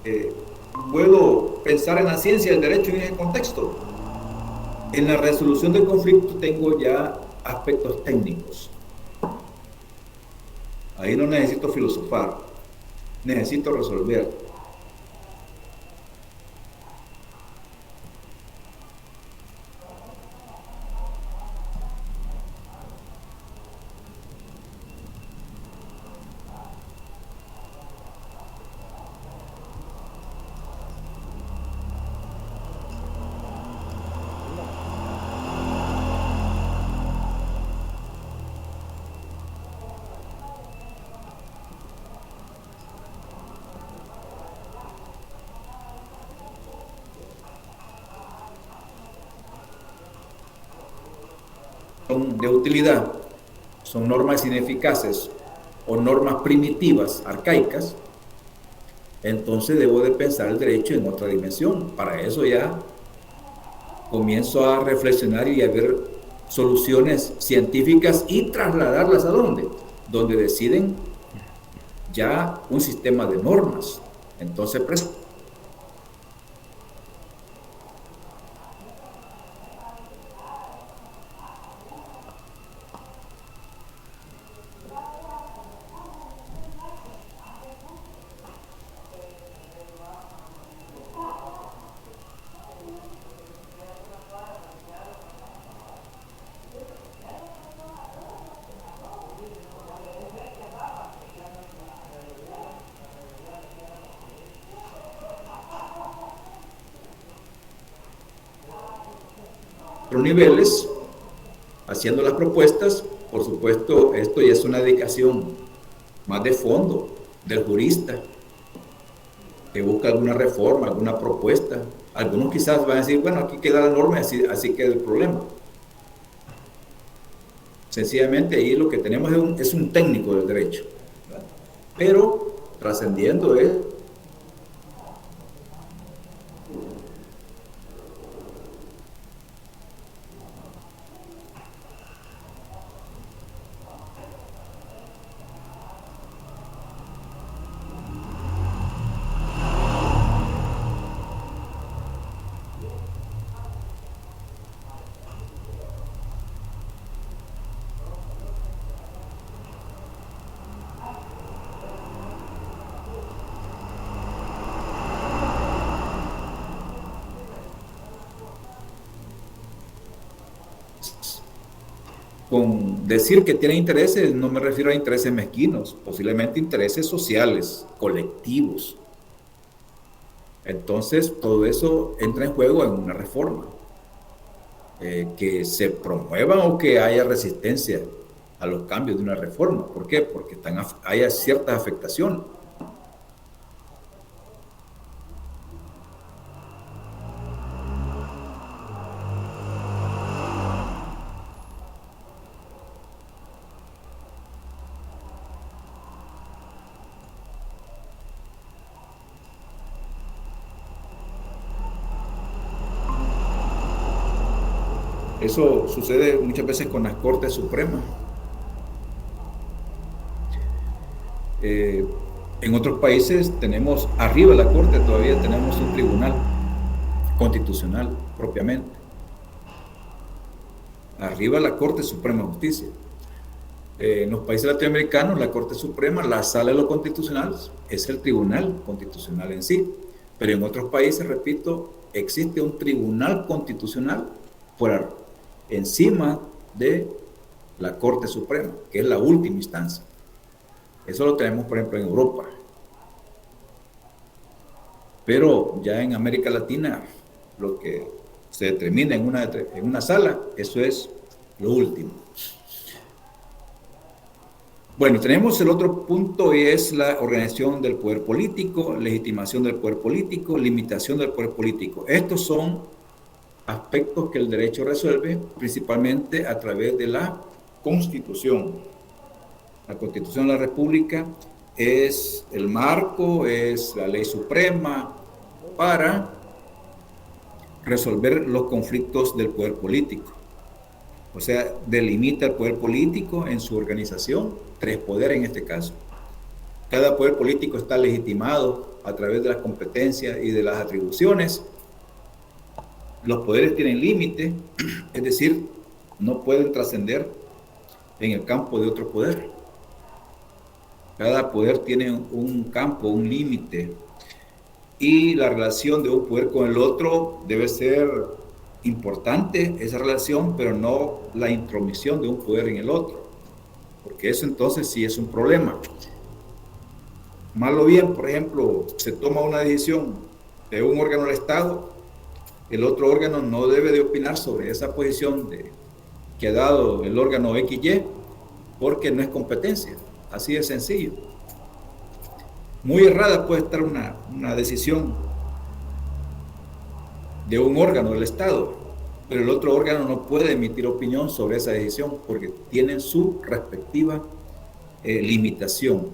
eh, puedo pensar en la ciencia del derecho en ese contexto. En la resolución del conflicto tengo ya aspectos técnicos. Ahí no necesito filosofar, necesito resolver. Son de utilidad, son normas ineficaces o normas primitivas, arcaicas, entonces debo de pensar el derecho en otra dimensión. Para eso ya comienzo a reflexionar y a ver soluciones científicas y trasladarlas a dónde, donde deciden ya un sistema de normas. Entonces, otros niveles, haciendo las propuestas, por supuesto, esto ya es una dedicación más de fondo del jurista que busca alguna reforma, alguna propuesta. Algunos quizás van a decir, bueno, aquí queda la norma, así queda el problema. Sencillamente ahí lo que tenemos es un técnico del derecho, ¿verdad? Pero trascendiendo es con decir que tiene intereses, no me refiero a intereses mezquinos, posiblemente intereses sociales, colectivos. Entonces, todo eso entra en juego en una reforma. Que se promuevan o que haya resistencia a los cambios de una reforma. ¿Por qué? Porque haya cierta afectación. Eso sucede muchas veces con las Cortes Supremas. Eh, en otros países tenemos, arriba de la Corte todavía tenemos un tribunal constitucional propiamente. Arriba la Corte Suprema de Justicia. En los países latinoamericanos, la Corte Suprema, la Sala de lo Constitucional, es el Tribunal Constitucional en sí. Pero en otros países, repito, existe un Tribunal Constitucional por encima de la Corte Suprema, que es la última instancia. Eso lo tenemos, por ejemplo, en Europa. Pero ya en América Latina, lo que se determina en una sala, eso es lo último. Bueno, tenemos el otro punto y es la organización del poder político, legitimación del poder político, limitación del poder político. Estos son aspectos que el derecho resuelve principalmente a través de la Constitución. La Constitución de la República es el marco, es la ley suprema para resolver los conflictos del poder político. O sea, delimita el poder político en su organización, tres poderes en este caso. Cada poder político está legitimado a través de las competencias y de las atribuciones. Los poderes tienen límite, es decir, no pueden trascender en el campo de otro poder. Cada poder tiene un campo, un límite, y la relación de un poder con el otro debe ser importante, esa relación, pero no la intromisión de un poder en el otro, porque eso entonces sí es un problema. Mal o bien, por ejemplo, se toma una decisión de un órgano del Estado, el otro órgano no debe de opinar sobre esa posición que ha dado el órgano XY, porque no es competencia, así de sencillo. Muy errada puede estar una decisión de un órgano del Estado, pero el otro órgano no puede emitir opinión sobre esa decisión porque tienen su respectiva limitación,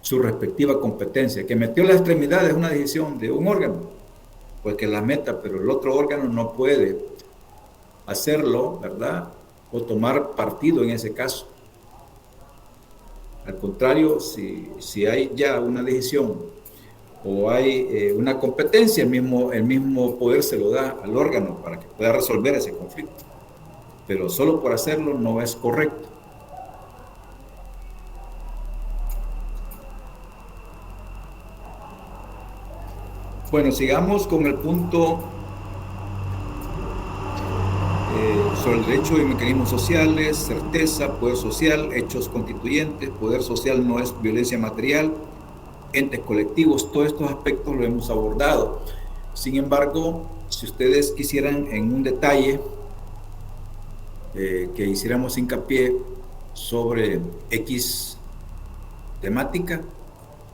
su respectiva competencia. Que metió la extremidad es una decisión de un órgano, pues que la meta, pero el otro órgano no puede hacerlo, ¿verdad? O tomar partido en ese caso. Al contrario, si hay ya una decisión o hay una competencia, el mismo poder se lo da al órgano para que pueda resolver ese conflicto. Pero solo por hacerlo no es correcto. Bueno, sigamos con el punto sobre el derecho y mecanismos sociales, certeza, poder social, hechos constituyentes, poder social no es violencia material, entes colectivos, todos estos aspectos lo hemos abordado. Sin embargo, si ustedes quisieran en un detalle que hiciéramos hincapié sobre X temática,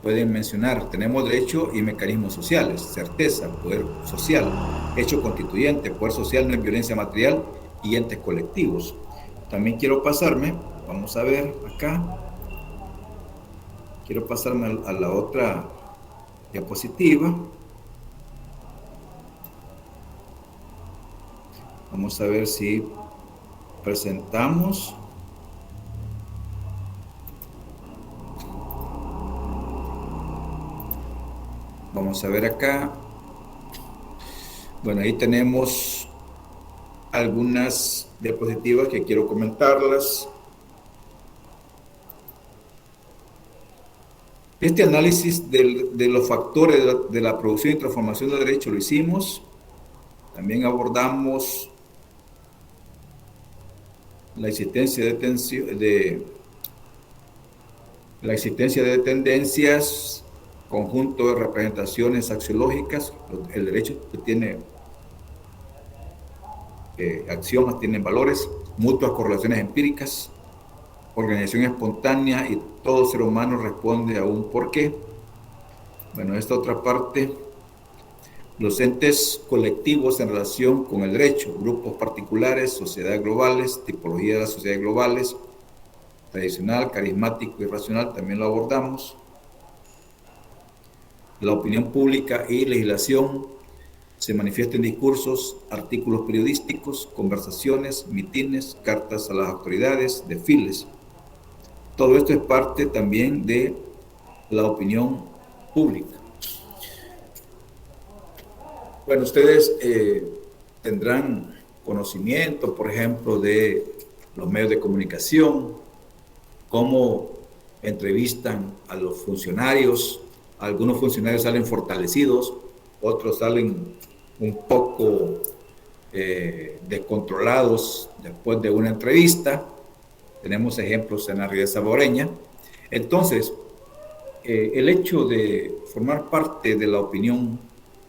pueden mencionar, tenemos derecho y mecanismos sociales, certeza, poder social, hecho constituyente, poder social no es violencia material y entes colectivos. También quiero pasarme, vamos a ver acá, quiero pasarme a la otra diapositiva. Vamos a ver si presentamos. Vamos a ver acá. Bueno, ahí tenemos algunas diapositivas que quiero comentarlas. Este análisis de los factores de la producción y transformación de derecho lo hicimos. También abordamos la existencia de tendencias, conjunto de representaciones axiológicas. El derecho tiene axiomas, tiene valores, mutuas correlaciones empíricas, organización espontánea y todo ser humano responde a un porqué. Bueno, esta otra parte, los entes colectivos en relación con el derecho, grupos particulares, sociedades globales, tipología de las sociedades globales, tradicional, carismático y racional, también lo abordamos. La opinión pública y legislación se manifiesta en discursos, artículos periodísticos, conversaciones, mitines, cartas a las autoridades, desfiles. Todo esto es parte también de la opinión pública. Bueno, ustedes tendrán conocimiento, por ejemplo, de los medios de comunicación, cómo entrevistan a los funcionarios. Algunos funcionarios salen fortalecidos, otros salen un poco descontrolados después de una entrevista. Tenemos ejemplos en la Ría Saboreña. Entonces, el hecho de formar parte de la opinión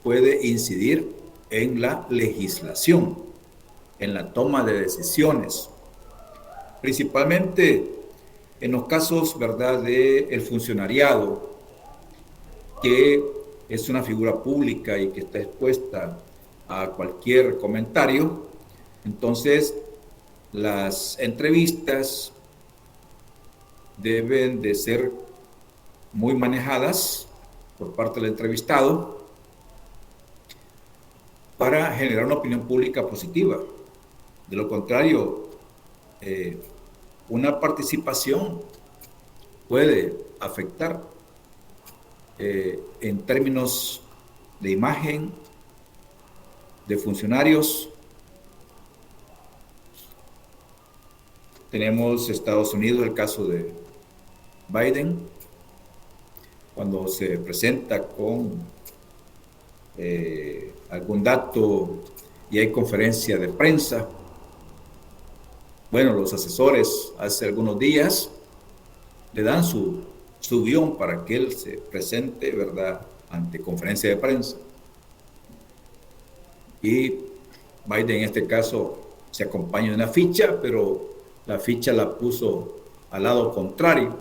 puede incidir en la legislación, en la toma de decisiones, principalmente en los casos, ¿verdad?, del funcionariado, que es una figura pública y que está expuesta a cualquier comentario. Entonces, las entrevistas deben de ser muy manejadas por parte del entrevistado para generar una opinión pública positiva. De lo contrario, una participación puede afectar en términos de imagen, de funcionarios. Tenemos Estados Unidos, el caso de Biden, cuando se presenta con algún dato y hay conferencia de prensa. Bueno, los asesores hace algunos días le dan su guión para que él se presente, ¿verdad?, ante conferencia de prensa. Y Biden en este caso se acompaña de una ficha, pero la ficha la puso al lado contrario,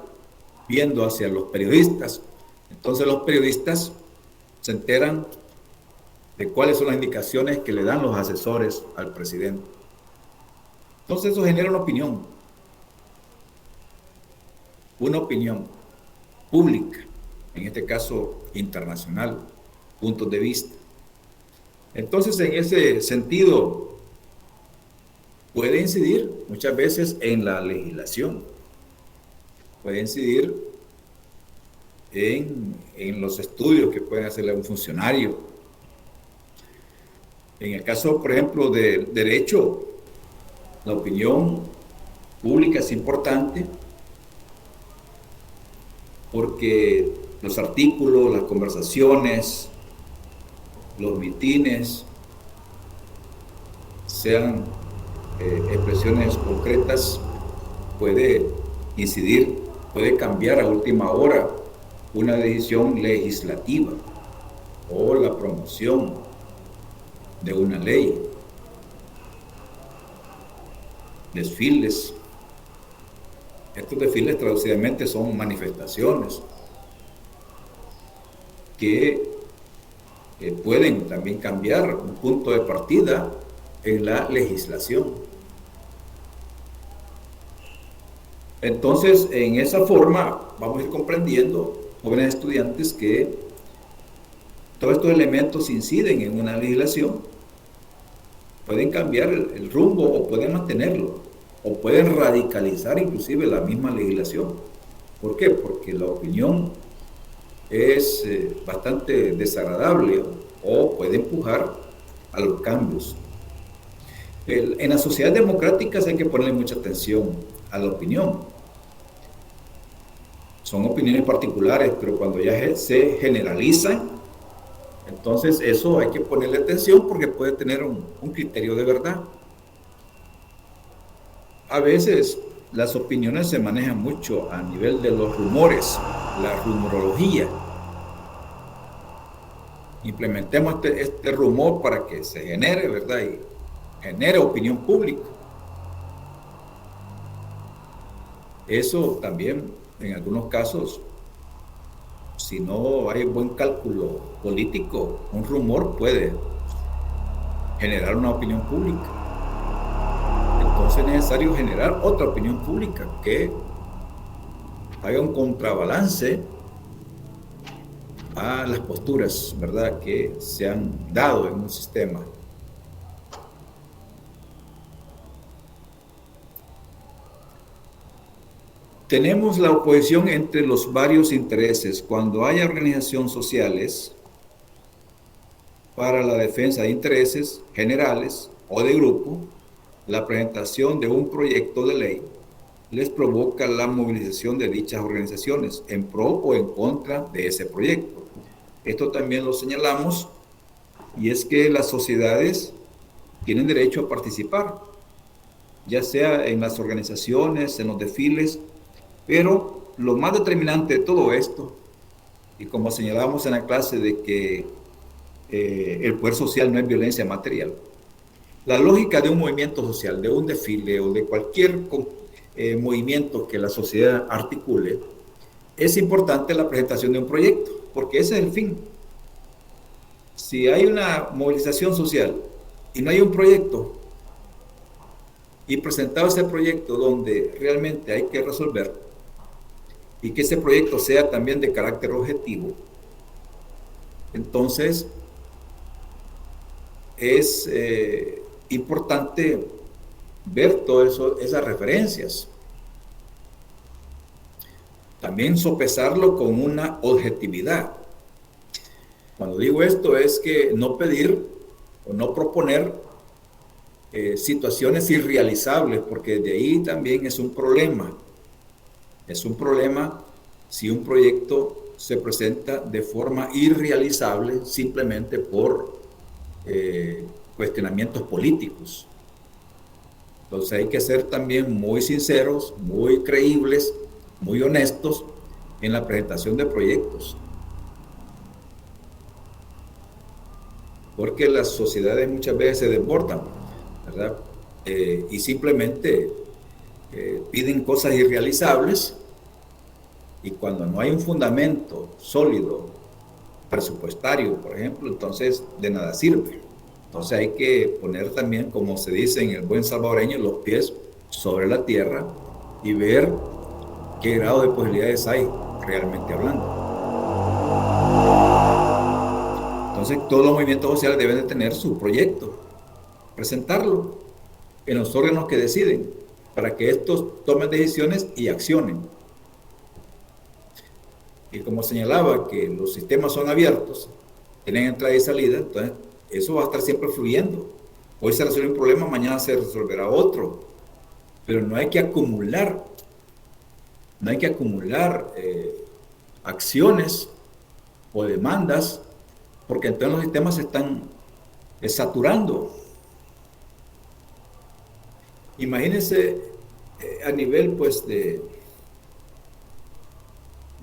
viendo hacia los periodistas. Entonces los periodistas se enteran de cuáles son las indicaciones que le dan los asesores al presidente. Entonces eso genera una opinión pública, en este caso internacional, puntos de vista. Entonces, en ese sentido, puede incidir muchas veces en la legislación, puede incidir en los estudios que pueden hacerle a un funcionario. En el caso, por ejemplo, del derecho, la opinión pública es importante porque los artículos, las conversaciones, los mitines, sean expresiones concretas, puede incidir, puede cambiar a última hora una decisión legislativa o la promoción de una ley. Desfiles. Estos desfiles traducidamente son manifestaciones que pueden también cambiar un punto de partida en la legislación. Entonces, en esa forma, vamos a ir comprendiendo, jóvenes estudiantes, que todos estos elementos inciden en una legislación, pueden cambiar el rumbo o pueden mantenerlo, o pueden radicalizar inclusive la misma legislación. ¿Por qué? Porque la opinión es bastante desagradable o puede empujar a los cambios. En las sociedades democráticas hay que ponerle mucha atención a la opinión. Son opiniones particulares, pero cuando ya se generalizan, entonces eso hay que ponerle atención porque puede tener un criterio de verdad. A veces las opiniones se manejan mucho a nivel de los rumores, la rumorología. Implementemos este rumor para que se genere, ¿verdad? Y genere opinión pública. Eso también, en algunos casos, si no hay buen cálculo político, un rumor puede generar una opinión pública. Entonces es necesario generar otra opinión pública que haga un contrabalance a las posturas, ¿verdad?, que se han dado en un sistema. Tenemos la oposición entre los varios intereses. Cuando hay organizaciones sociales para la defensa de intereses generales o de grupo, la presentación de un proyecto de ley les provoca la movilización de dichas organizaciones en pro o en contra de ese proyecto. Esto también lo señalamos, y es que las sociedades tienen derecho a participar, ya sea en las organizaciones, en los desfiles, pero lo más determinante de todo esto, y como señalábamos en la clase de que el poder social no es violencia material, la lógica de un movimiento social, de un desfile o de cualquier movimiento que la sociedad articule, es importante la presentación de un proyecto, porque ese es el fin. Si hay una movilización social y no hay un proyecto, y presentado ese proyecto donde realmente hay que resolver, y que ese proyecto sea también de carácter objetivo, entonces es importante ver todas esas referencias. también sopesarlo con una objetividad. Cuando digo esto es que no pedir o no proponer situaciones irrealizables, porque de ahí también es un problema. Es un problema si un proyecto se presenta de forma irrealizable simplemente por cuestionamientos políticos. Entonces hay que ser también muy sinceros, muy creíbles, muy honestos en la presentación de proyectos. Porque las sociedades muchas veces se desbordan, ¿verdad? Y simplemente piden cosas irrealizables, y cuando no hay un fundamento sólido, presupuestario, por ejemplo, entonces de nada sirve. Entonces hay que poner también, como se dice en el buen salvadoreño, los pies sobre la tierra y ver qué grado de posibilidades hay realmente hablando. Entonces todos los movimientos sociales deben de tener su proyecto, presentarlo en los órganos que deciden, para que estos tomen decisiones y accionen. Y como señalaba que los sistemas son abiertos, tienen entrada y salida, entonces eso va a estar siempre fluyendo. Hoy se resuelve un problema, mañana se resolverá otro. Pero no hay que acumular, no hay que acumular acciones o demandas, porque entonces los sistemas se están saturando. Imagínense a nivel pues de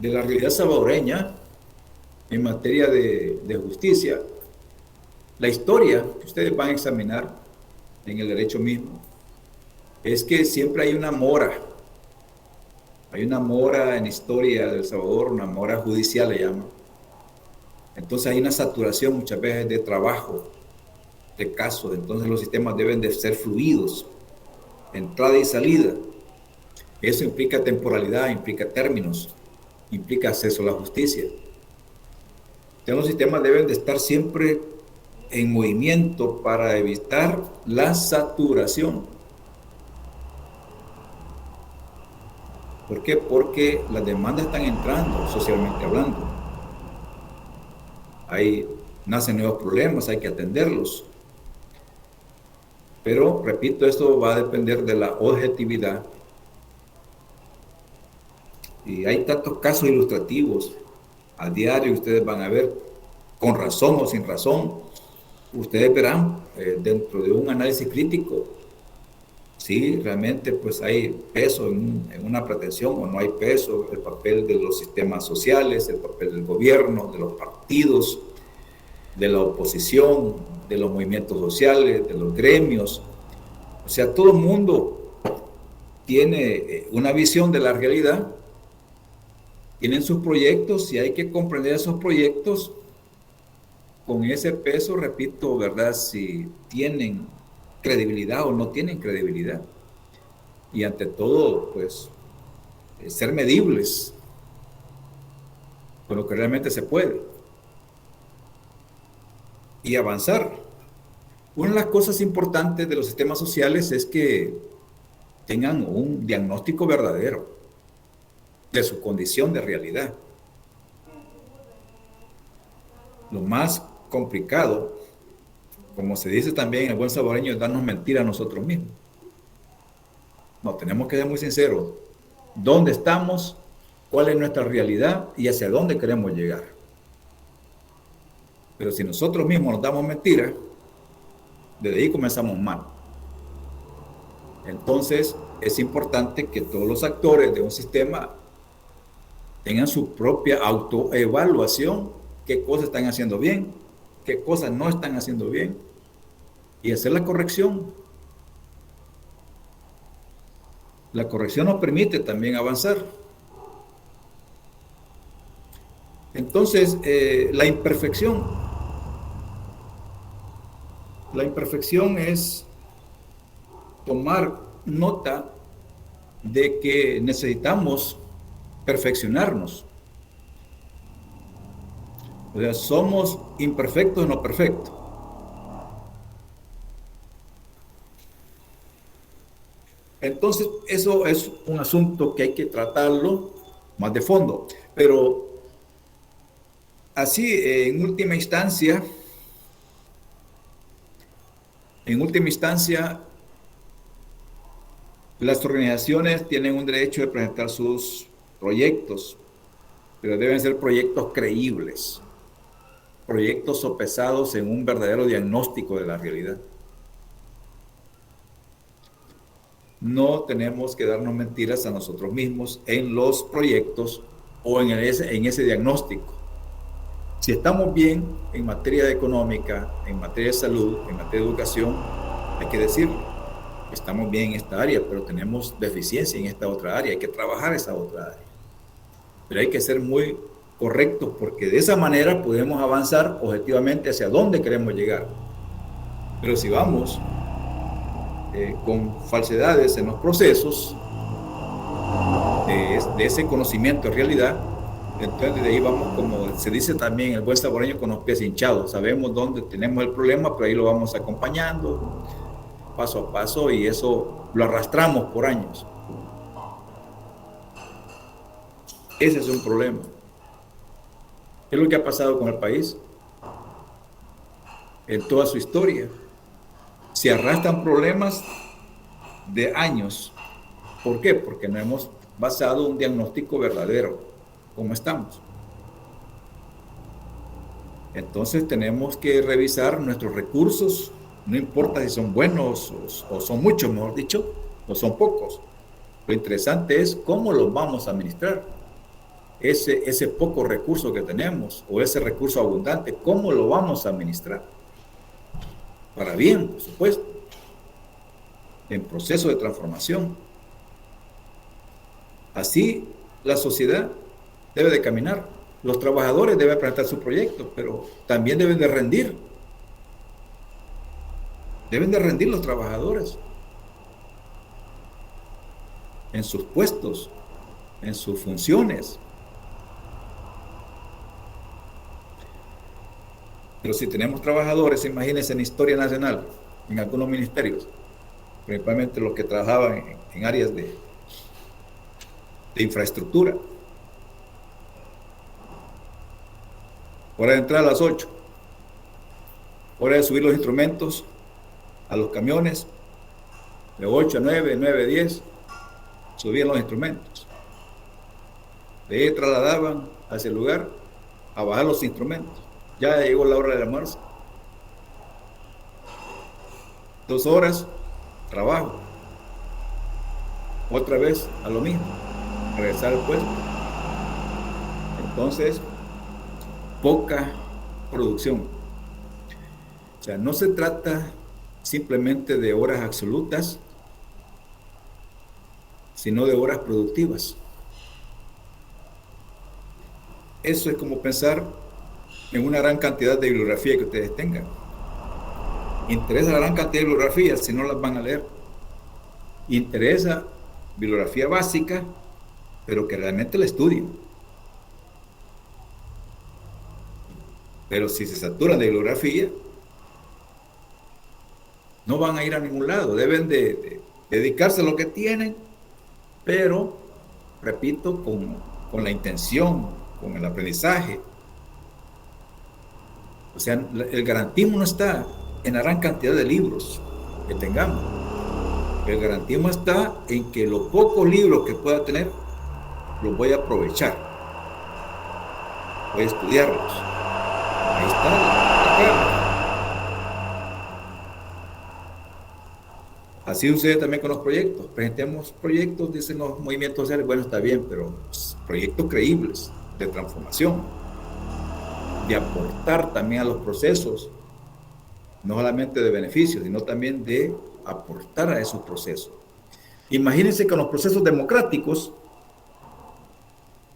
la realidad salvadoreña en materia de justicia. La historia que ustedes van a examinar en el derecho mismo es que siempre hay una mora. Hay una mora en historia de El Salvador, una mora judicial le llaman. Entonces hay una saturación muchas veces de trabajo, de casos. Entonces los sistemas deben de ser fluidos, entrada y salida. Eso implica temporalidad, implica términos, implica acceso a la justicia. Entonces los sistemas deben de estar siempre en movimiento para evitar la saturación. ¿Por qué? Porque las demandas están entrando, socialmente hablando. Nacen nuevos problemas, hay que atenderlos. Pero, repito, esto va a depender de la objetividad. Y hay tantos casos ilustrativos a diario, ustedes van a ver, con razón o sin razón. Ustedes verán dentro de un análisis crítico si realmente pues hay peso en una pretensión o no hay peso, el papel de los sistemas sociales, el papel del gobierno, de los partidos, de la oposición, de los movimientos sociales, de los gremios. O sea, todo el mundo tiene una visión de la realidad, tienen sus proyectos y hay que comprender esos proyectos con ese peso, repito, ¿verdad? Si tienen credibilidad o no tienen credibilidad. Y ante todo, pues, ser medibles con lo que realmente se puede y avanzar. Una de las cosas importantes de los sistemas sociales es que tengan un diagnóstico verdadero de su condición de realidad. Lo más complicado, como se dice también en el buen salvadoreño, es darnos mentira a nosotros mismos. No, tenemos que ser muy sinceros. ¿Dónde estamos? ¿Cuál es nuestra realidad? Y hacia dónde queremos llegar. Pero si nosotros mismos nos damos mentiras, desde ahí comenzamos mal. Entonces, es importante que todos los actores de un sistema tengan su propia autoevaluación, qué cosas están haciendo bien, qué cosas no están haciendo bien, y hacer la corrección. La corrección nos permite también avanzar. Entonces, la imperfección es tomar nota de que necesitamos perfeccionarnos. O sea, somos imperfectos, no perfectos. Entonces, eso es un asunto que hay que tratarlo más de fondo. Pero así, en última instancia, las organizaciones tienen un derecho de presentar sus proyectos, pero deben ser proyectos creíbles, proyectos sopesados en un verdadero diagnóstico de la realidad. No tenemos que darnos mentiras a nosotros mismos en los proyectos o en ese diagnóstico. Si estamos bien en materia económica, en materia de salud, en materia de educación, hay que decirlo. Estamos bien en esta área, pero tenemos deficiencia en esta otra área. Hay que trabajar esa otra área. Pero hay que ser muy correctos porque de esa manera podemos avanzar objetivamente hacia dónde queremos llegar. Pero si vamos con falsedades en los procesos de ese conocimiento de realidad, entonces de ahí vamos, como se dice también, el buen saboreño con los pies hinchados. Sabemos dónde tenemos el problema, pero ahí lo vamos acompañando paso a paso y eso lo arrastramos por años. Ese es un problema. ¿Qué es lo que ha pasado con el país? En toda su historia. Se arrastran problemas de años. ¿Por qué? Porque no hemos basado un diagnóstico verdadero. ¿Cómo estamos? Entonces tenemos que revisar nuestros recursos, no importa si son buenos o son muchos, mejor dicho, o son pocos. Lo interesante es cómo los vamos a administrar. Ese poco recurso que tenemos o ese recurso abundante, ¿cómo lo vamos a administrar? Para bien, por supuesto, en proceso de transformación. Así la sociedad debe de caminar. Los trabajadores deben presentar su proyecto, pero también deben de rendir. Deben de rendir los trabajadores en sus puestos, en sus funciones. Pero si tenemos trabajadores, imagínense en historia nacional, en algunos ministerios, principalmente los que trabajaban en áreas de infraestructura. Hora de entrar a las 8. Hora de subir los instrumentos a los camiones. De 8 a 9, 9 a 10, subían los instrumentos. De ahí trasladaban hacia el lugar a bajar los instrumentos. Ya llegó la hora del almuerzo. 2 horas, trabajo. Otra vez a lo mismo, regresar al puesto. Entonces, poca producción. O sea, no se trata simplemente de horas absolutas, sino de horas productivas. Eso es como pensar en una gran cantidad de bibliografía que ustedes tengan. Interesa la gran cantidad de bibliografías si no las van a leer. Interesa bibliografía básica, pero que realmente la estudien. Pero si se saturan de bibliografía, no van a ir a ningún lado. Deben de dedicarse a lo que tienen, pero, repito, con la intención, con el aprendizaje. O sea, el garantismo no está en la gran cantidad de libros que tengamos. El garantismo está en que los pocos libros que pueda tener, los voy a aprovechar. Voy a estudiarlos. Ahí está la clave. Así sucede también con los proyectos. Presentemos proyectos, dicen los movimientos sociales, bueno, está bien, pero proyectos creíbles de transformación, de aportar también a los procesos, no solamente de beneficios, sino también de aportar a esos procesos. Imagínense que con los procesos democráticos,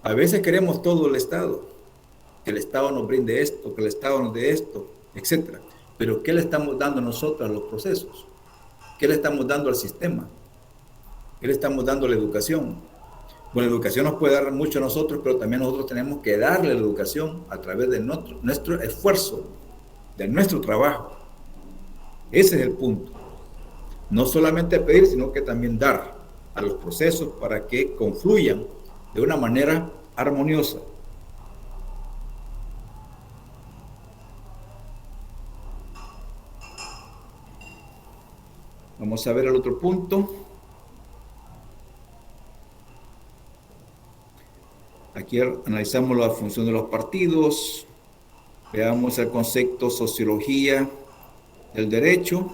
a veces queremos todo el Estado, que el Estado nos brinde esto, que el Estado nos dé esto, etc. Pero ¿qué le estamos dando nosotros a los procesos? ¿Qué le estamos dando al sistema? ¿Qué le estamos dando a la educación? Bueno, la educación nos puede dar mucho a nosotros, pero también nosotros tenemos que darle la educación a través de nuestro esfuerzo, de nuestro trabajo. Ese es el punto. No solamente pedir, sino que también dar a los procesos para que confluyan de una manera armoniosa. Vamos a ver el otro punto. Aquí analizamos la función de los partidos. Veamos el concepto sociología del derecho.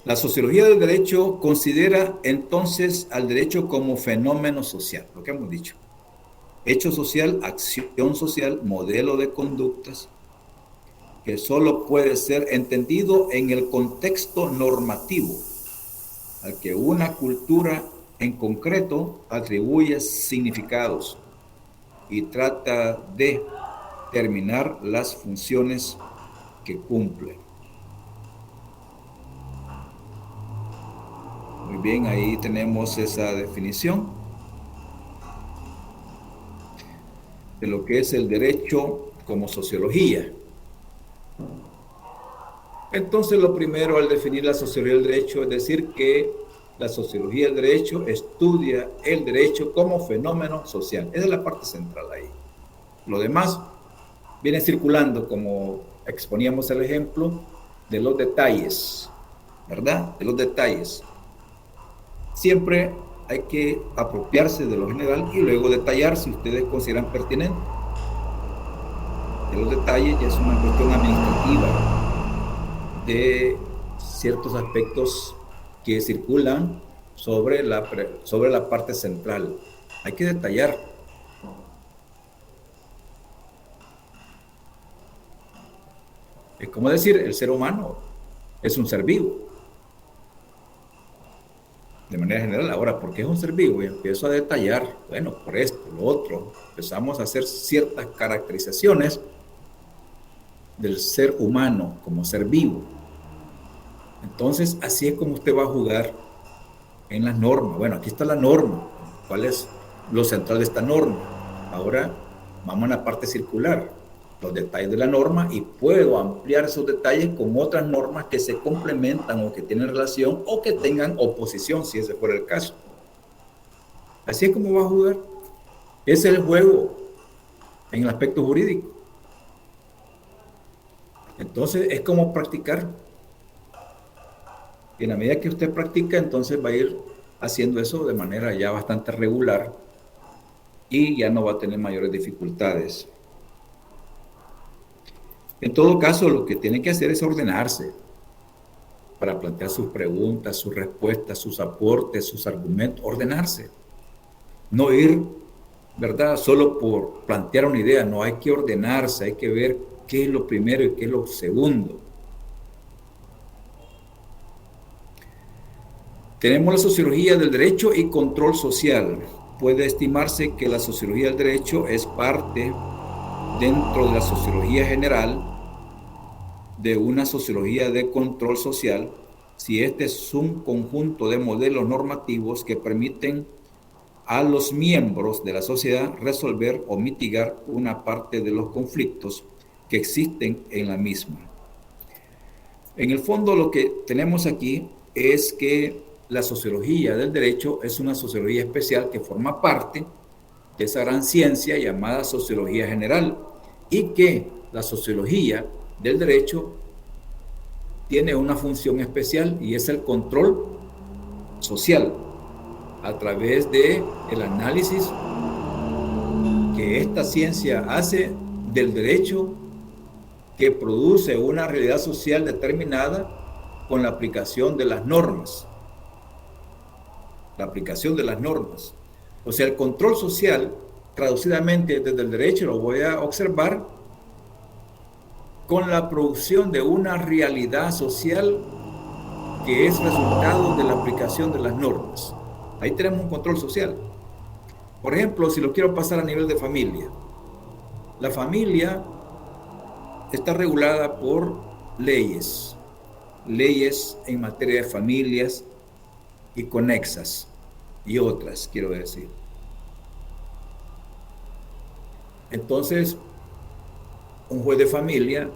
La sociología del derecho considera entonces al derecho como fenómeno social, lo que hemos dicho. Hecho social, acción social, modelo de conductas, que solo puede ser entendido en el contexto normativo al que una cultura en concreto atribuye significados y trata de determinar las funciones que cumple. Muy bien, ahí tenemos esa definición de lo que es el derecho como sociología. Entonces, lo primero al definir la sociología del derecho es decir que la sociología del derecho estudia el derecho como fenómeno social. Esa es la parte central ahí. Lo demás viene circulando, como exponíamos el ejemplo, de los detalles, ¿verdad? De los detalles. Siempre hay que apropiarse de lo general y luego detallar si ustedes consideran pertinente. De los detalles ya es una cuestión administrativa de ciertos aspectos que circulan sobre la parte central. Hay que detallar. Es como decir, el ser humano es un ser vivo. De manera general, ahora, ¿por qué es un ser vivo? Y empiezo a detallar, bueno, por esto, lo otro. Empezamos a hacer ciertas caracterizaciones del ser humano como ser vivo. Entonces, así es como usted va a jugar en las normas. Bueno, aquí está la norma. ¿Cuál es lo central de esta norma? Ahora vamos a la parte circular, los detalles de la norma, y puedo ampliar esos detalles con otras normas que se complementan o que tienen relación o que tengan oposición, si ese fuera el caso. Así es como va a jugar. Ese es el juego en el aspecto jurídico. Entonces es como practicar. Y en la medida que usted practica, entonces va a ir haciendo eso de manera ya bastante regular y ya no va a tener mayores dificultades. En todo caso, lo que tiene que hacer es ordenarse para plantear sus preguntas, sus respuestas, sus aportes, sus argumentos, ordenarse. No ir, ¿verdad?, solo por plantear una idea, no, hay que ordenarse, hay que ver qué es lo primero y qué es lo segundo. Tenemos la sociología del derecho y control social. Puede estimarse que la sociología del derecho es parte dentro de la sociología general de una sociología de control social, si este es un conjunto de modelos normativos que permiten a los miembros de la sociedad resolver o mitigar una parte de los conflictos que existen en la misma. En el fondo, lo que tenemos aquí es que la sociología del derecho es una sociología especial que forma parte de esa gran ciencia llamada sociología general, y que la sociología del derecho tiene una función especial y es el control social a través de el análisis que esta ciencia hace del derecho, que produce una realidad social determinada con la aplicación de las normas. La aplicación de las normas. O sea, el control social, traducidamente desde el derecho, lo voy a observar con la producción de una realidad social que es resultado de la aplicación de las normas. Ahí tenemos un control social. Por ejemplo, si lo quiero pasar a nivel de familia. La familia está regulada por leyes en materia de familias y conexas y otras, quiero decir. Entonces, un juez de familia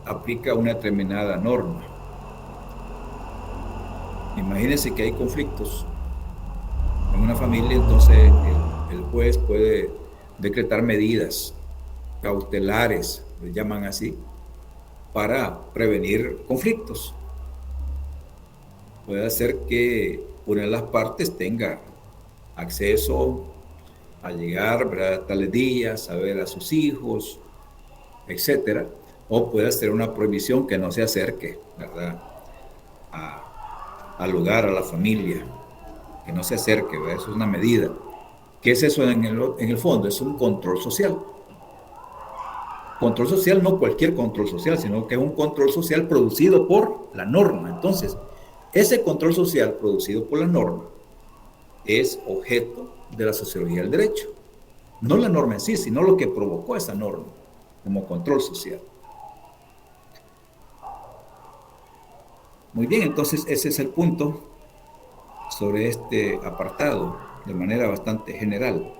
aplica una determinada norma. Imagínense que hay conflictos en una familia, entonces el juez puede decretar medidas cautelares, le llaman así, para prevenir conflictos. Puede hacer que una de las partes tenga acceso a llegar, ¿verdad?, tales días, a ver a sus hijos, etcétera, o puede hacer una prohibición que no se acerque, ¿verdad?, al hogar, a la familia, que no se acerque, ¿verdad? Eso es una medida. ¿Qué es eso en el fondo? Es un control social. Control social, no cualquier control social, sino que es un control social producido por la norma. Entonces, ese control social producido por la norma es objeto de la sociología del derecho. No la norma en sí, sino lo que provocó esa norma como control social. Muy bien, entonces ese es el punto sobre este apartado de manera bastante general.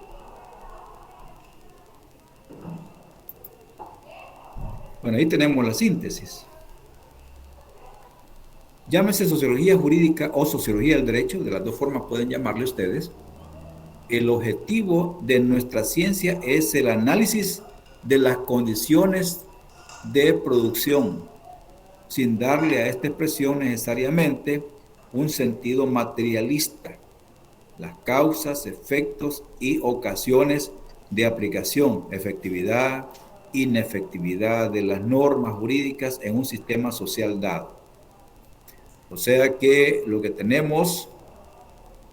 Bueno, ahí tenemos la síntesis. Llámese sociología jurídica o sociología del derecho, de las dos formas pueden llamarle ustedes. El objetivo de nuestra ciencia es el análisis de las condiciones de producción, sin darle a esta expresión necesariamente un sentido materialista. Las causas, efectos y ocasiones de aplicación, efectividad, inefectividad de las normas jurídicas en un sistema social dado. O sea que lo que tenemos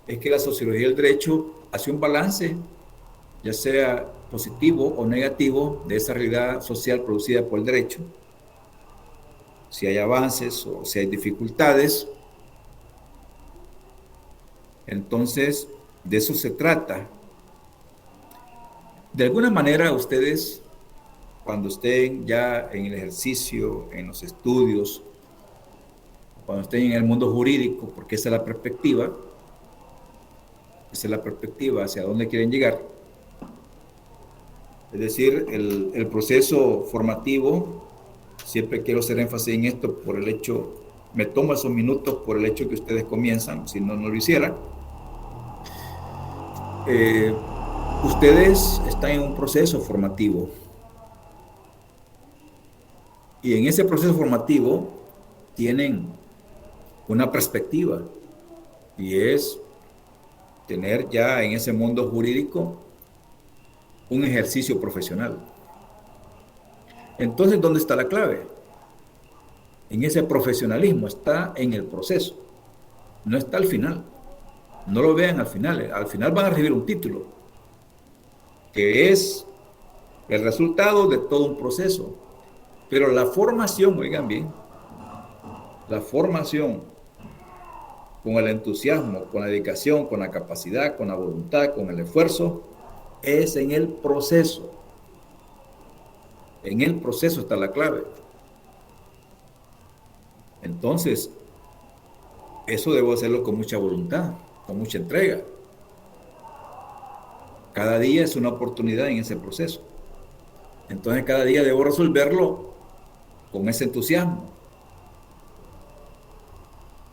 es que la sociología del derecho hace un balance, ya sea positivo o negativo, de esa realidad social producida por el derecho. Si hay avances o si hay dificultades, entonces de eso se trata. De alguna manera ustedes, cuando estén ya en el ejercicio, en los estudios, cuando estén en el mundo jurídico, porque esa es la perspectiva hacia dónde quieren llegar. Es decir, el proceso formativo, siempre quiero hacer énfasis en esto por el hecho, me tomo esos minutos por el hecho que ustedes comienzan, si no, no lo hiciera. Ustedes están en un proceso formativo y en ese proceso formativo tienen una perspectiva y es tener ya en ese mundo jurídico un ejercicio profesional. Entonces, ¿dónde está la clave? En ese profesionalismo, está en el proceso, no está al final. No lo vean al final van a recibir un título, que es el resultado de todo un proceso. Pero la formación, oigan bien, la formación con el entusiasmo, con la dedicación, con la capacidad, con la voluntad, con el esfuerzo, es en el proceso. En el proceso está la clave. Entonces, eso debo hacerlo con mucha voluntad, con mucha entrega. Cada día es una oportunidad en ese proceso. Entonces, cada día debo resolverlo con ese entusiasmo.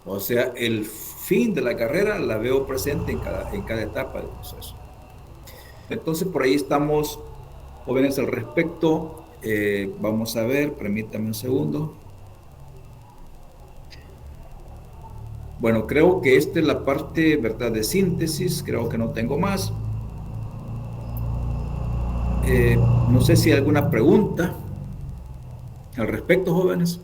O sea, el fin de la carrera la veo presente en cada etapa del proceso. Entonces, por ahí estamos, jóvenes, al respecto. Vamos a ver, permítame un segundo. Bueno, creo que esta es la parte, ¿verdad?, de síntesis. Creo que no tengo más. No sé si hay alguna pregunta al respecto, jóvenes.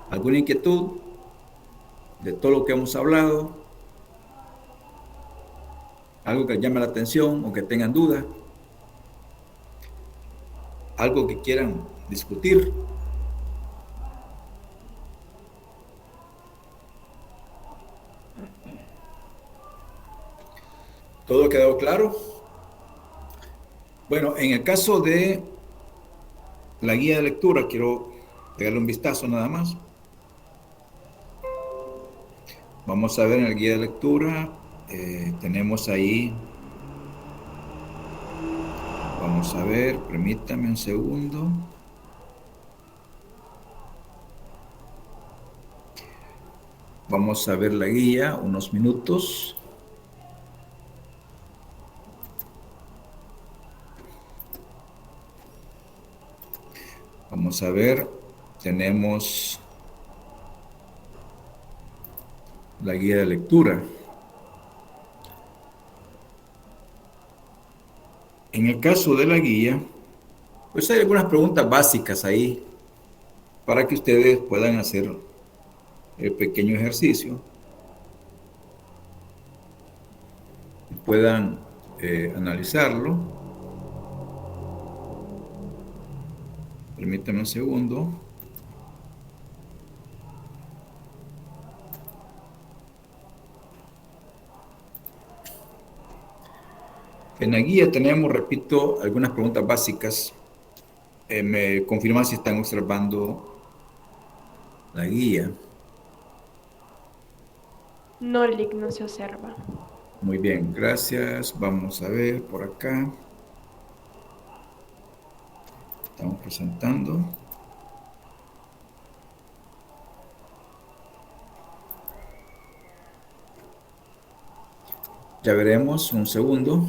¿Alguna inquietud de todo lo que hemos hablado? ¿Algo que llame la atención o que tengan dudas? ¿Algo que quieran discutir? ¿Todo ha quedado claro? Bueno, en el caso de la guía de lectura, quiero pegarle un vistazo nada más. Vamos a ver en la guía de lectura, tenemos ahí, vamos a ver, permítame un segundo. Vamos a ver la guía unos minutos. Vamos a ver, tenemos la guía de lectura. En el caso de la guía, pues hay algunas preguntas básicas ahí para que ustedes puedan hacer el pequeño ejercicio, puedan analizarlo. Permítanme un segundo. En la guía tenemos, repito, algunas preguntas básicas. Me confirman si están observando la guía. No, Lick, no se observa. Muy bien, gracias. Vamos a ver por acá. Estamos presentando. Ya veremos, un segundo.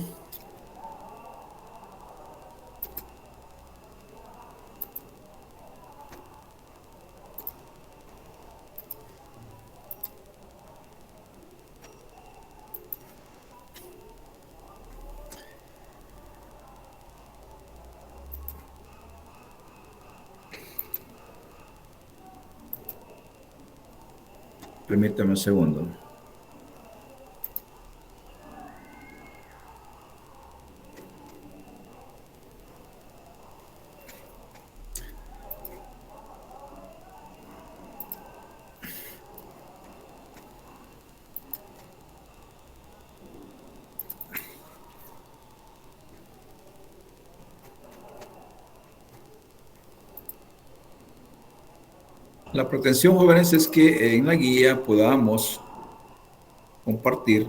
Permítame un segundo. La pretensión, jóvenes, es que en la guía podamos compartir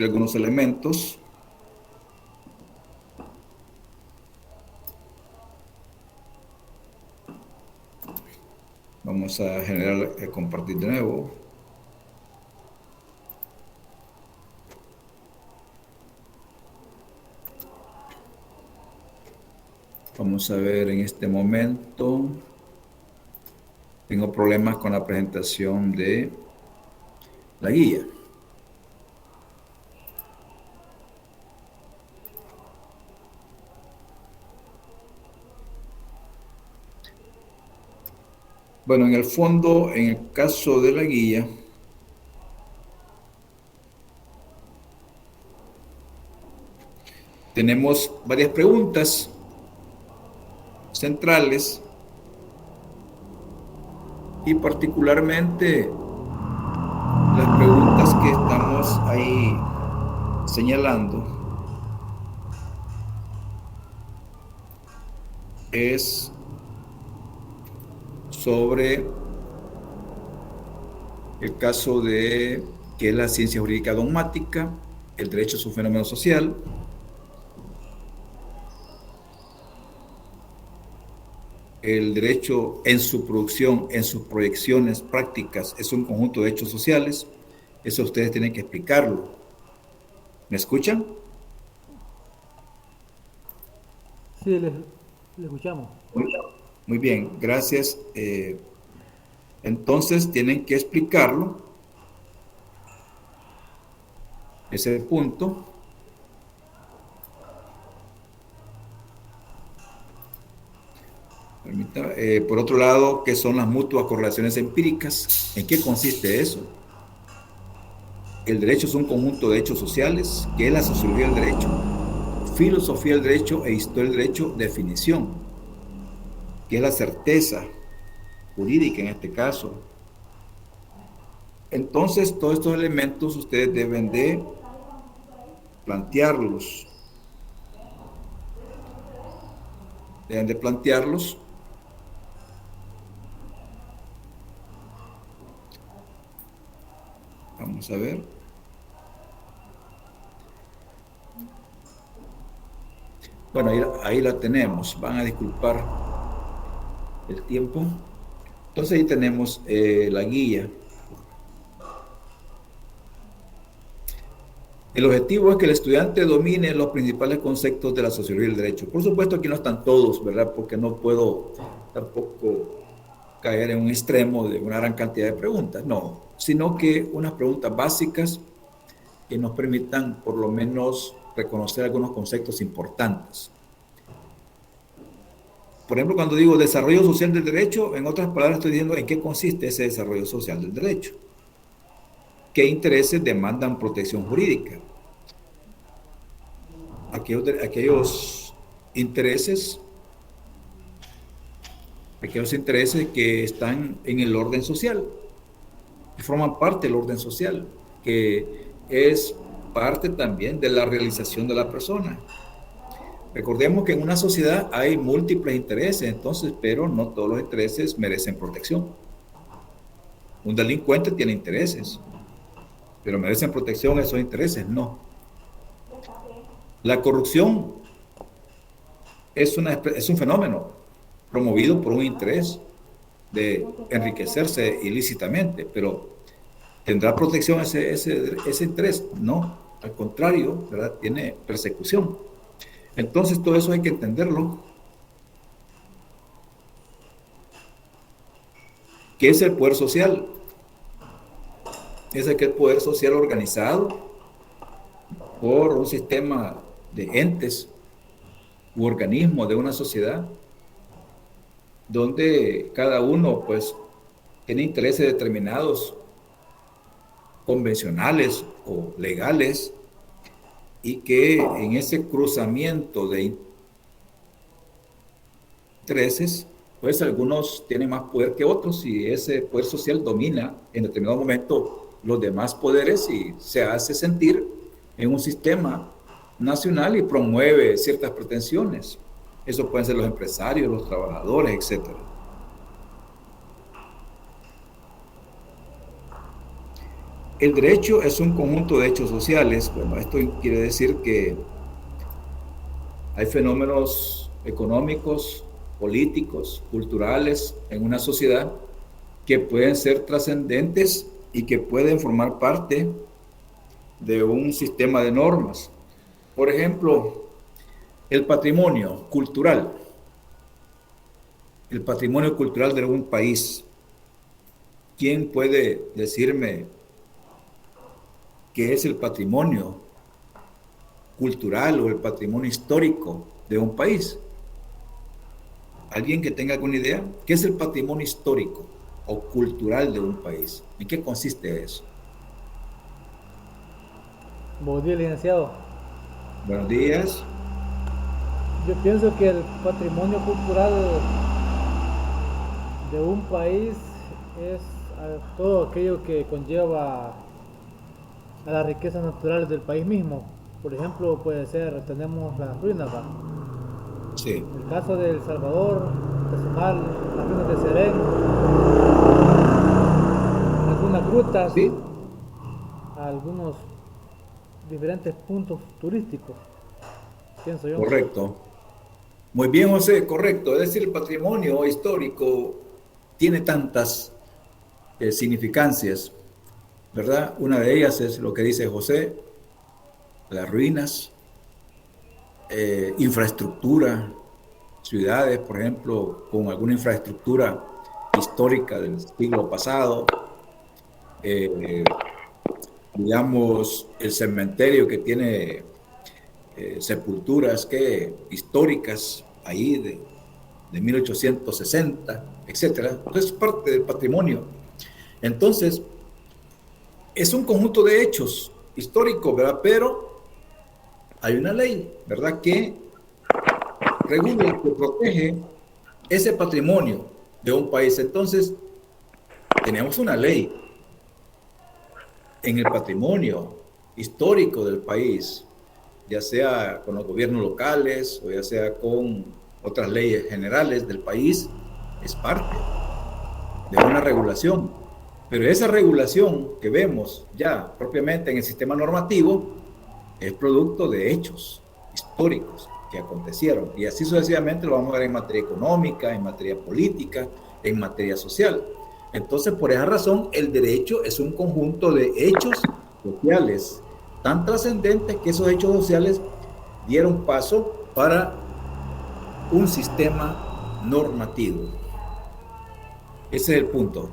algunos elementos. Vamos a generar compartir de nuevo. Vamos a ver en este momento. Tengo problemas con la presentación de la guía. Bueno, en el fondo, en el caso de la guía, tenemos varias preguntas centrales y particularmente las preguntas que estamos ahí señalando es sobre el caso de qué es la ciencia jurídica dogmática, el derecho es un fenómeno social, el derecho en su producción, en sus proyecciones prácticas, es un conjunto de hechos sociales. Eso ustedes tienen que explicarlo. ¿Me escuchan? Sí, le escuchamos. Muy bien, gracias. Entonces tienen que explicarlo, ese punto. Por otro lado, ¿qué son las mutuas correlaciones empíricas? ¿En qué consiste eso? El derecho es un conjunto de hechos sociales. ¿Qué es la sociología del derecho? Filosofía del derecho e historia del derecho, definición. ¿Qué es la certeza jurídica en este caso? Entonces, todos estos elementos ustedes deben de plantearlos. Deben de plantearlos. Vamos a ver. Bueno, ahí la tenemos. Van a disculpar el tiempo. Entonces ahí tenemos la guía. El objetivo es que el estudiante domine los principales conceptos de la sociología del derecho. Por supuesto, aquí no están todos, ¿verdad? Porque no puedo tampoco caer en un extremo de una gran cantidad de preguntas, no, sino que unas preguntas básicas que nos permitan por lo menos reconocer algunos conceptos importantes. Por ejemplo, cuando digo desarrollo social del derecho, en otras palabras estoy diciendo en qué consiste ese desarrollo social del derecho. ¿Qué intereses demandan protección jurídica? Aquellos intereses que están en el orden social, que forman parte del orden social, que es parte también de la realización de la persona. Recordemos que en una sociedad hay múltiples intereses, entonces, pero no todos los intereses merecen protección. Un delincuente tiene intereses, pero merecen protección esos intereses, no. La corrupción es un fenómeno promovido por un interés de enriquecerse ilícitamente, pero ¿tendrá protección ese interés? No, al contrario, ¿verdad? Tiene persecución. Entonces todo eso hay que entenderlo. ¿Qué es el poder social? Es aquel poder social organizado por un sistema de entes u organismos de una sociedad donde cada uno pues tiene intereses determinados, convencionales o legales, y que en ese cruzamiento de intereses, pues algunos tienen más poder que otros y ese poder social domina en determinado momento los demás poderes y se hace sentir en un sistema nacional y promueve ciertas pretensiones. Eso pueden ser los empresarios, los trabajadores, etcétera. El derecho es un conjunto de hechos sociales. Bueno, esto quiere decir que hay fenómenos económicos, políticos, culturales en una sociedad que pueden ser trascendentes y que pueden formar parte de un sistema de normas. Por ejemplo, el patrimonio cultural. El patrimonio cultural de algún país. ¿Quién puede decirme qué es el patrimonio cultural o el patrimonio histórico de un país? ¿Alguien que tenga alguna idea? ¿Qué es el patrimonio histórico o cultural de un país? ¿En qué consiste eso? Buenos días, licenciado. Buenos días. Yo pienso que el patrimonio cultural de un país es todo aquello que conlleva a las riquezas naturales del país mismo. Por ejemplo, puede ser, tenemos las ruinas, ¿va? Sí. En el caso de El Salvador, Tezumal, las ruinas de Serén, algunas grutas, Sí. algunos diferentes puntos turísticos, pienso yo. Correcto. Muy bien, José, correcto. Es decir, el patrimonio histórico tiene tantas significancias, ¿verdad? Una de ellas es lo que dice José, las ruinas, infraestructura, ciudades, por ejemplo, con alguna infraestructura histórica del siglo pasado, digamos, el cementerio que tiene sepulturas históricas ahí de 1860, etcétera. Entonces es parte del patrimonio. Entonces, es un conjunto de hechos históricos, ¿verdad? Pero hay una ley, ¿verdad? Que regula, que protege ese patrimonio de un país. Entonces, tenemos una ley en el patrimonio histórico del país, ya sea con los gobiernos locales o ya sea con otras leyes generales del país, es parte de una regulación. Pero esa regulación que vemos ya propiamente en el sistema normativo es producto de hechos históricos que acontecieron. Y así sucesivamente lo vamos a ver en materia económica, en materia política, en materia social. Entonces, por esa razón, el derecho es un conjunto de hechos sociales tan trascendentes que esos hechos sociales dieron paso para un sistema normativo. Ese es el punto.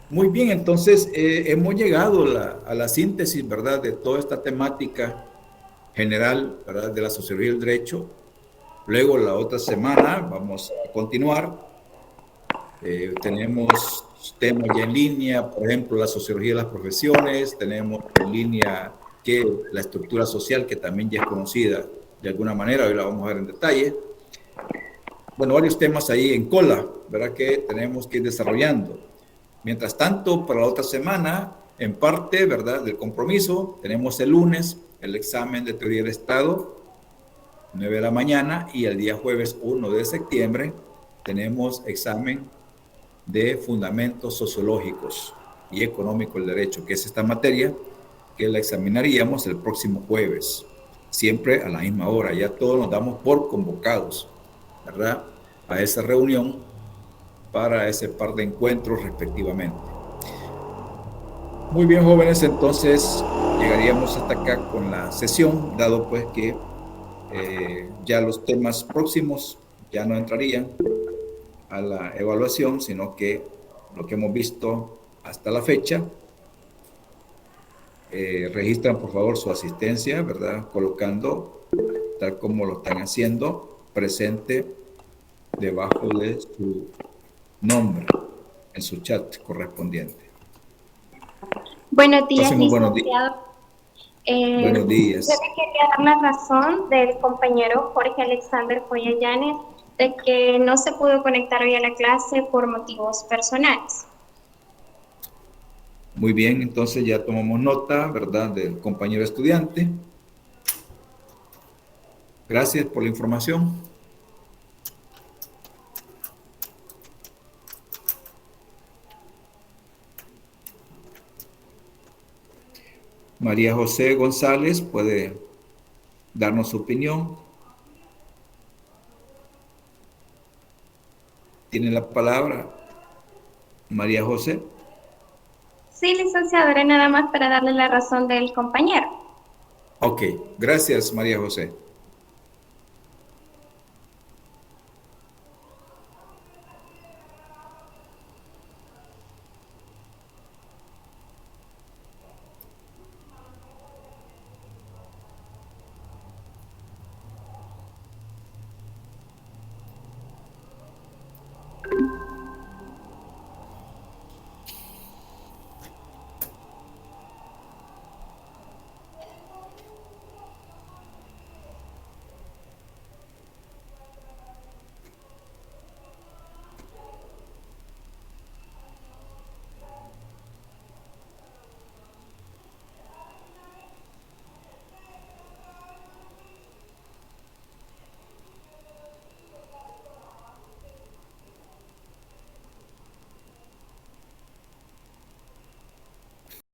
Muy bien, entonces hemos llegado a la síntesis, ¿verdad?, de toda esta temática general, ¿verdad?, de la sociología del derecho. Luego, la otra semana, vamos a continuar. Tenemos temas ya en línea, por ejemplo, la sociología de las profesiones, tenemos en línea que la estructura social, que también ya es conocida de alguna manera, hoy la vamos a ver en detalle. Bueno, varios temas ahí en cola, ¿verdad?, que tenemos que ir desarrollando. Mientras tanto, para la otra semana, en parte, ¿verdad?, del compromiso, tenemos el lunes el examen de teoría del Estado, 9 de la mañana, y el día jueves 1 de septiembre tenemos examen de fundamentos sociológicos y económicos del derecho, que es esta materia que la examinaríamos el próximo jueves, siempre a la misma hora. Ya todos nos damos por convocados, ¿verdad?, a esa reunión para ese par de encuentros respectivamente. Muy bien, jóvenes, entonces llegaríamos hasta acá con la sesión, dado pues que ya los temas próximos ya no entrarían a la evaluación, sino que lo que hemos visto hasta la fecha. Registran por favor su asistencia, ¿verdad?, colocando, tal como lo están haciendo, presente debajo de su nombre en su chat correspondiente. Buenos días, Buenos licenciado. Buenos días. Yo le quería dar la razón del compañero Jorge Alexander Foyallanes de que no se pudo conectar hoy a la clase por motivos personales. Muy bien, entonces ya tomamos nota, ¿verdad?, del compañero estudiante. Gracias por la información. María José González puede darnos su opinión. Tiene la palabra María José. Sí, licenciado, era nada más para darle la razón del compañero. Ok, gracias María José.